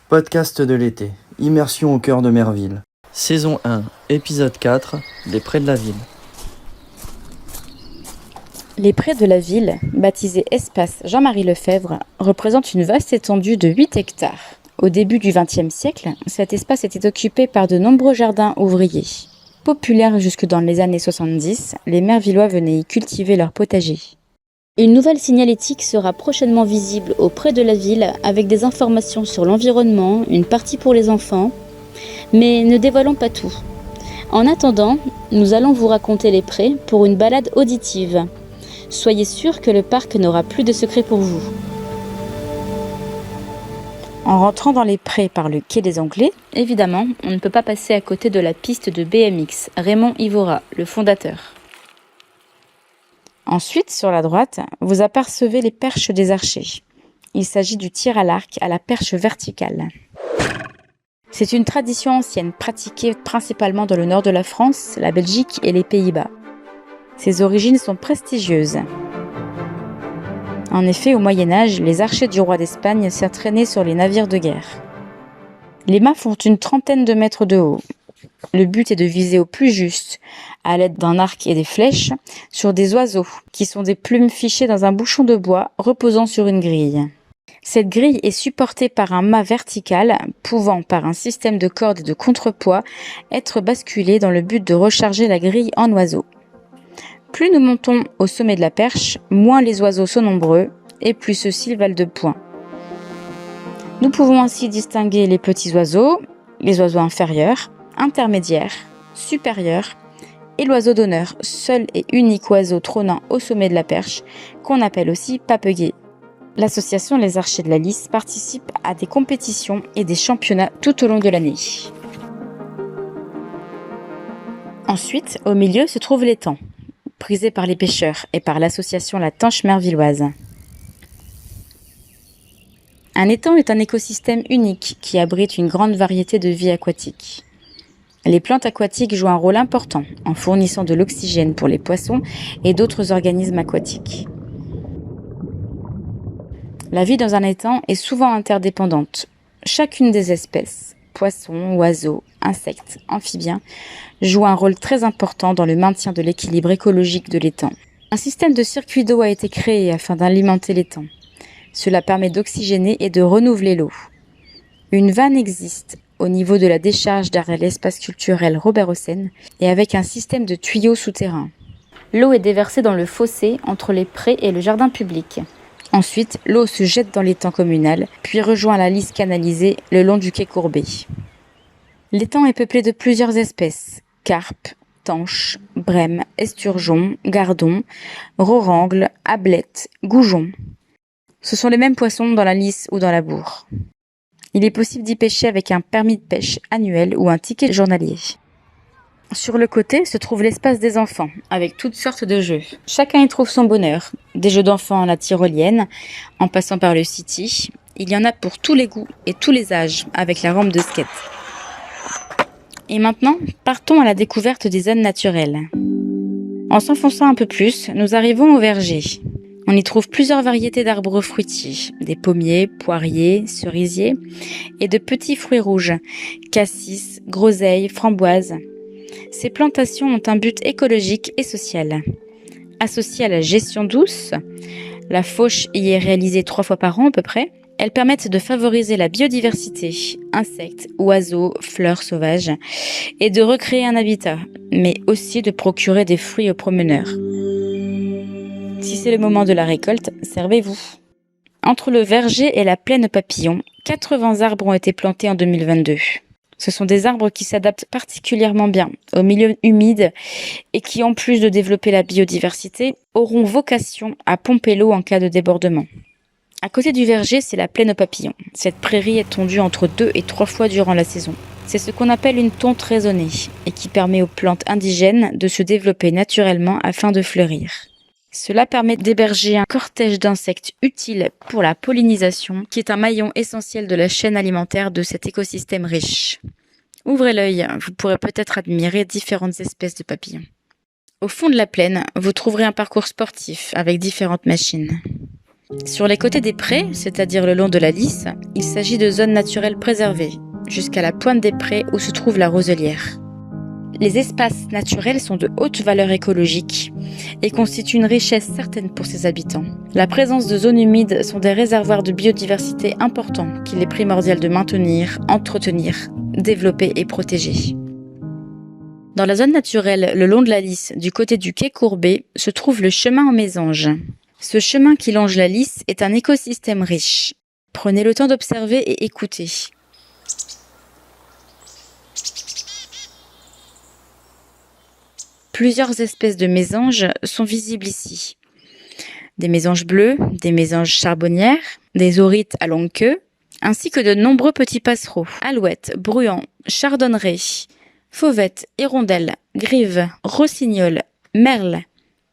Podcast de l'été, immersion au cœur de Merville. Saison 1, épisode 4, les prés de la ville. Les prés de la ville, baptisés Espace Jean-Marie Lefebvre, représentent une vaste étendue de 8 hectares. Au début du XXe siècle, cet espace était occupé par de nombreux jardins ouvriers. Populaires jusque dans les années 70, les Mervillois venaient y cultiver leur potager. Une nouvelle signalétique sera prochainement visible aux prés de la ville avec des informations sur l'environnement, une partie pour les enfants, mais ne dévoilons pas tout. En attendant, nous allons vous raconter les prés pour une balade auditive. Soyez sûrs que le parc n'aura plus de secrets pour vous. En rentrant dans les prés par le quai des Anglais, évidemment, on ne peut pas passer à côté de la piste de BMX, Raymond Ivora, le fondateur. Ensuite, sur la droite, vous apercevez les perches des archers. Il s'agit du tir à l'arc à la perche verticale. C'est une tradition ancienne pratiquée principalement dans le nord de la France, la Belgique et les Pays-Bas. Ses origines sont prestigieuses. En effet, au Moyen-Âge, les archers du roi d'Espagne s'entraînaient sur les navires de guerre. Les mâts font une trentaine de mètres de haut. Le but est de viser au plus juste, à l'aide d'un arc et des flèches, sur des oiseaux, qui sont des plumes fichées dans un bouchon de bois reposant sur une grille. Cette grille est supportée par un mât vertical, pouvant, par un système de cordes et de contrepoids, être basculé dans le but de recharger la grille en oiseaux. Plus nous montons au sommet de la perche, moins les oiseaux sont nombreux, et plus ceux-ci valent de points. Nous pouvons ainsi distinguer les petits oiseaux, les oiseaux inférieurs, intermédiaires, supérieurs, et l'oiseau d'honneur, seul et unique oiseau trônant au sommet de la perche, qu'on appelle aussi papegay. L'association Les Archers de la Lys participe à des compétitions et des championnats tout au long de l'année. Ensuite, au milieu se trouve l'étang, prisé par les pêcheurs et par l'association La Tanche Mervilloise. Un étang est un écosystème unique qui abrite une grande variété de vie aquatique. Les plantes aquatiques jouent un rôle important en fournissant de l'oxygène pour les poissons et d'autres organismes aquatiques. La vie dans un étang est souvent interdépendante. Chacune des espèces, poissons, oiseaux, insectes, amphibiens, joue un rôle très important dans le maintien de l'équilibre écologique de l'étang. Un système de circuits d'eau a été créé afin d'alimenter l'étang. Cela permet d'oxygéner et de renouveler l'eau. Une vanne existe au niveau de la décharge derrière l'espace culturel Robert Hossein et avec un système de tuyaux souterrains. L'eau est déversée dans le fossé entre les prés et le jardin public. Ensuite, l'eau se jette dans l'étang communal, puis rejoint la Lys canalisée le long du quai Courbet. L'étang est peuplé de plusieurs espèces, carpes, tanches, brèmes, esturgeons, gardons, rorangles, ablettes, goujons. Ce sont les mêmes poissons dans la Lys ou dans la Bourre. Il est possible d'y pêcher avec un permis de pêche annuel ou un ticket journalier. Sur le côté se trouve l'espace des enfants, avec toutes sortes de jeux. Chacun y trouve son bonheur. Des jeux d'enfants à la tyrolienne, en passant par le city. Il y en a pour tous les goûts et tous les âges, avec la rampe de skate. Et maintenant, partons à la découverte des zones naturelles. En s'enfonçant un peu plus, nous arrivons au verger. On y trouve plusieurs variétés d'arbres fruitiers, des pommiers, poiriers, cerisiers et de petits fruits rouges, cassis, groseilles, framboises. Ces plantations ont un but écologique et social. Associées à la gestion douce, la fauche y est réalisée 3 fois par an à peu près, elles permettent de favoriser la biodiversité, insectes, oiseaux, fleurs sauvages, et de recréer un habitat, mais aussi de procurer des fruits aux promeneurs. Si c'est le moment de la récolte, servez-vous. Entre le verger et la plaine papillon, 80 arbres ont été plantés en 2022. Ce sont des arbres qui s'adaptent particulièrement bien au milieu humide et qui, en plus de développer la biodiversité, auront vocation à pomper l'eau en cas de débordement. À côté du verger, c'est la plaine aux papillons. Cette prairie est tondue entre 2 et 3 fois durant la saison. C'est ce qu'on appelle une tonte raisonnée et qui permet aux plantes indigènes de se développer naturellement afin de fleurir. Cela permet d'héberger un cortège d'insectes utiles pour la pollinisation, qui est un maillon essentiel de la chaîne alimentaire de cet écosystème riche. Ouvrez l'œil, vous pourrez peut-être admirer différentes espèces de papillons. Au fond de la plaine, vous trouverez un parcours sportif avec différentes machines. Sur les côtés des prés, c'est-à-dire le long de la lisse, il s'agit de zones naturelles préservées, jusqu'à la pointe des prés où se trouve la roselière. Les espaces naturels sont de haute valeur écologique et constituent une richesse certaine pour ses habitants. La présence de zones humides sont des réservoirs de biodiversité importants qu'il est primordial de maintenir, entretenir, développer et protéger. Dans la zone naturelle, le long de la lisse, du côté du quai courbé, se trouve le chemin en mésange. Ce chemin qui longe la lisse est un écosystème riche. Prenez le temps d'observer et écouter. Plusieurs espèces de mésanges sont visibles ici. Des mésanges bleus, des mésanges charbonnières, des aurites à longue queue, ainsi que de nombreux petits passereaux, alouettes, bruants, chardonnerets, fauvettes, hirondelles, grives, rossignols, merles,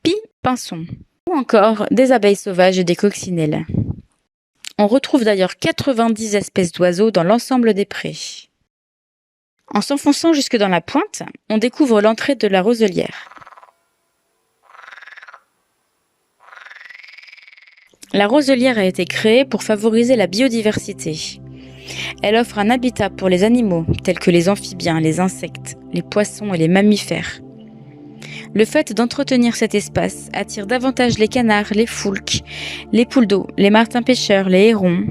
pies, pinsons, ou encore des abeilles sauvages et des coccinelles. On retrouve d'ailleurs 90 espèces d'oiseaux dans l'ensemble des prés. En s'enfonçant jusque dans la pointe, on découvre l'entrée de la roselière. La roselière a été créée pour favoriser la biodiversité. Elle offre un habitat pour les animaux, tels que les amphibiens, les insectes, les poissons et les mammifères. Le fait d'entretenir cet espace attire davantage les canards, les foulques, les poules d'eau, les martins pêcheurs, les hérons,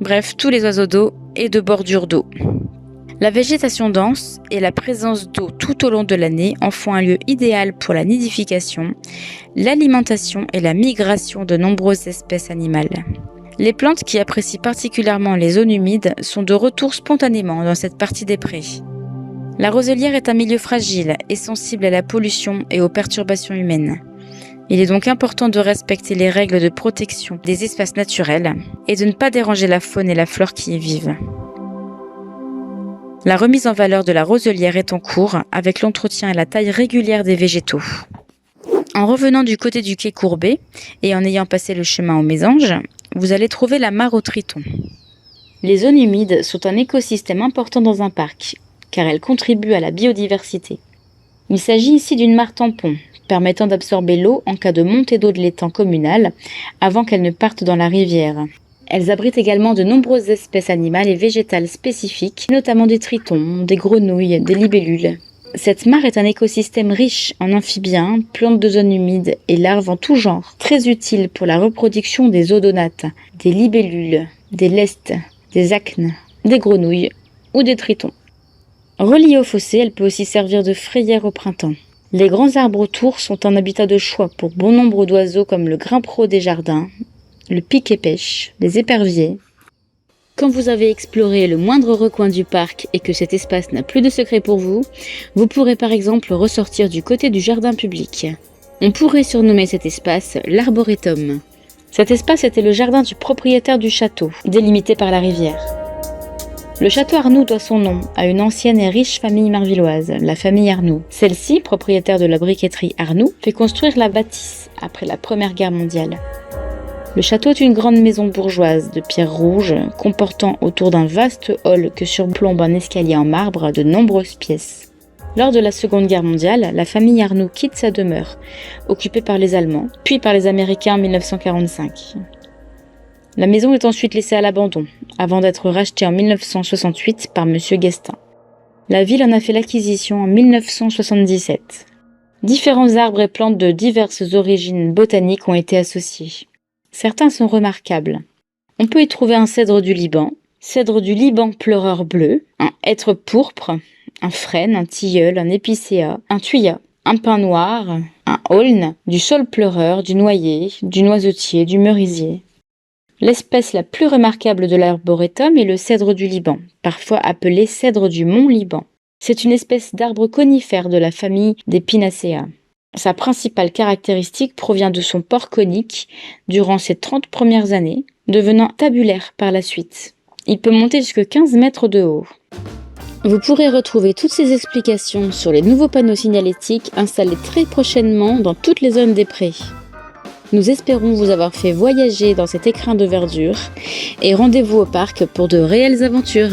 bref, tous les oiseaux d'eau et de bordure d'eau. La végétation dense et la présence d'eau tout au long de l'année en font un lieu idéal pour la nidification, l'alimentation et la migration de nombreuses espèces animales. Les plantes qui apprécient particulièrement les zones humides sont de retour spontanément dans cette partie des prés. La roselière est un milieu fragile et sensible à la pollution et aux perturbations humaines. Il est donc important de respecter les règles de protection des espaces naturels et de ne pas déranger la faune et la flore qui y vivent. La remise en valeur de la roselière est en cours avec l'entretien et la taille régulière des végétaux. En revenant du côté du quai courbé et en ayant passé le chemin aux mésanges, vous allez trouver la mare aux tritons. Les zones humides sont un écosystème important dans un parc, car elles contribuent à la biodiversité. Il s'agit ici d'une mare tampon, permettant d'absorber l'eau en cas de montée d'eau de l'étang communal avant qu'elle ne parte dans la rivière. Elles abritent également de nombreuses espèces animales et végétales spécifiques, notamment des tritons, des grenouilles, des libellules. Cette mare est un écosystème riche en amphibiens, plantes de zones humides et larves en tout genre, très utile pour la reproduction des odonates, des libellules, des lestes, des acnes, des grenouilles ou des tritons. Reliée au fossé, elle peut aussi servir de frayère au printemps. Les grands arbres autour sont un habitat de choix pour bon nombre d'oiseaux comme le grimpereau des jardins, le pic-et-pêche, les éperviers. Quand vous avez exploré le moindre recoin du parc et que cet espace n'a plus de secret pour vous, vous pourrez par exemple ressortir du côté du jardin public. On pourrait surnommer cet espace l'arboretum. Cet espace était le jardin du propriétaire du château, délimité par la rivière. Le château Arnoux doit son nom à une ancienne et riche famille marvilloise, la famille Arnoux. Celle-ci, propriétaire de la briqueterie Arnoux, fait construire la bâtisse après la Première Guerre mondiale. Le château est une grande maison bourgeoise de pierre rouge, comportant autour d'un vaste hall que surplombe un escalier en marbre de nombreuses pièces. Lors de la Seconde Guerre mondiale, la famille Arnoux quitte sa demeure, occupée par les Allemands, puis par les Américains en 1945. La maison est ensuite laissée à l'abandon, avant d'être rachetée en 1968 par M. Guestin. La ville en a fait l'acquisition en 1977. Différents arbres et plantes de diverses origines botaniques ont été associés. Certains sont remarquables. On peut y trouver un cèdre du Liban pleureur bleu, un hêtre pourpre, un frêne, un tilleul, un épicéa, un thuya, un pin noir, un aulne, du saule pleureur, du noyer, du noisetier, du merisier. L'espèce la plus remarquable de l'arboretum est le cèdre du Liban, parfois appelé cèdre du mont Liban. C'est une espèce d'arbre conifère de la famille des Pinacea. Sa principale caractéristique provient de son port conique durant ses 30 premières années, devenant tabulaire par la suite. Il peut monter jusqu'à 15 mètres de haut. Vous pourrez retrouver toutes ces explications sur les nouveaux panneaux signalétiques installés très prochainement dans toutes les zones des prés. Nous espérons vous avoir fait voyager dans cet écrin de verdure et rendez-vous au parc pour de réelles aventures.